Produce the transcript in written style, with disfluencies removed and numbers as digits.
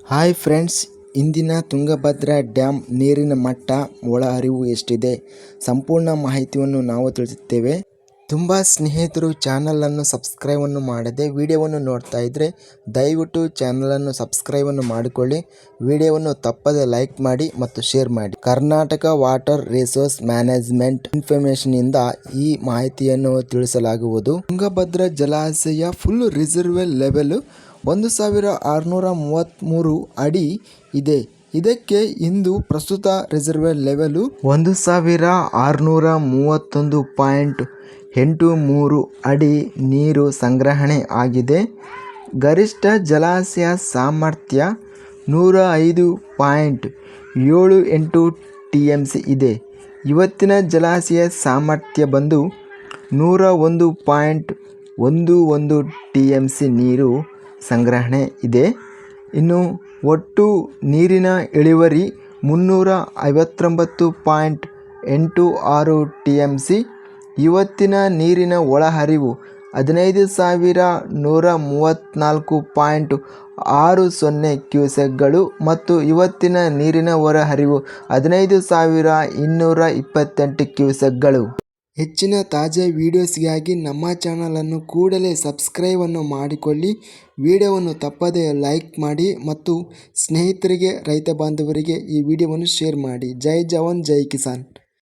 Hi friends, ಇಂದಿನ Tungabhadra dam ನೀರಿನ ಮಟ್ಟ, ಒಳಹರಿವು ಎಷ್ಟಿದೆ ಸಂಪೂರ್ಣ ಮಾಹಿತಿಯನ್ನು ನಾವು ತಿಳಿಸುತ್ತೇವೆ. ತುಂಬ ಸ್ನೇಹಿತರು ಚಾನಲನ್ನು ಸಬ್ಸ್ಕ್ರೈಬನ್ನು ಮಾಡದೆ ವಿಡಿಯೋವನ್ನು ನೋಡ್ತಾ ಇದ್ದರೆ ದಯವಿಟ್ಟು ಚಾನಲನ್ನು ಸಬ್ಸ್ಕ್ರೈಬನ್ನು ಮಾಡಿಕೊಳ್ಳಿ. ವಿಡಿಯೋವನ್ನು ತಪ್ಪದೆ ಲೈಕ್ ಮಾಡಿ ಮತ್ತು ಶೇರ್ ಮಾಡಿ. ಕರ್ನಾಟಕ ವಾಟರ್ ರಿಸೋರ್ಸ್ ಮ್ಯಾನೇಜ್ಮೆಂಟ್ ಇನ್ಫಾರ್ಮೇಷನ್ನಿಂದ ಈ ಮಾಹಿತಿಯನ್ನು ತಿಳಿಸಲಾಗುವುದು. ತುಂಗಭದ್ರಾ ಜಲಾಶಯ ಫುಲ್ ರಿಸರ್ವೇರ್ ಲೆವೆಲ್ 1633 ಅಡಿ ಇದೆ. ಇದಕ್ಕೆ ಇಂದು ಪ್ರಸ್ತುತ ರಿಸರ್ವೇರ್ ಲೆವೆಲ್ 1631.83 ಅಡಿ ನೀರು ಸಂಗ್ರಹಣೆ ಆಗಿದೆ. ಗರಿಷ್ಠ ಜಲಾಶಯ ಸಾಮರ್ಥ್ಯ 105.78 TMC ಇದೆ. ಇವತ್ತಿನ ಜಲಾಶಯ ಸಾಮರ್ಥ್ಯ ಬಂದು 101.11 TMC ನೀರು ಸಂಗ್ರಹಣೆ ಇದೆ. ಇನ್ನು ಒಟ್ಟು ನೀರಿನ ಇಳುವರಿ 359.86 TMC. ಇವತ್ತಿನ ನೀರಿನ ಒಳಹರಿವು 15,134.60 ಕ್ಯೂಸೆಕ್ಗಳು ಮತ್ತು ಇವತ್ತಿನ ನೀರಿನ ಹೊರಹರಿವು 15,228 ಕ್ಯೂಸೆಕ್ಗಳು. ಹೆಚ್ಚಿನ ತಾಜಾ ವಿಡಿಯೋಸ್ಗಾಗಿ ನಮ್ಮ ಚಾನಲನ್ನು ಕೂಡಲೇ ಸಬ್ಸ್ಕ್ರೈಬನ್ನು ಮಾಡಿಕೊಳ್ಳಿ. ವಿಡಿಯೋವನ್ನು ತಪ್ಪದೇ ಲೈಕ್ ಮಾಡಿ ಮತ್ತು ಸ್ನೇಹಿತರಿಗೆ, ರೈತ ಬಾಂಧವರಿಗೆ ಈ ವಿಡಿಯೋವನ್ನು ಶೇರ್ ಮಾಡಿ. ಜೈ ಜವಾನ್ ಜೈ ಕಿಸಾನ್.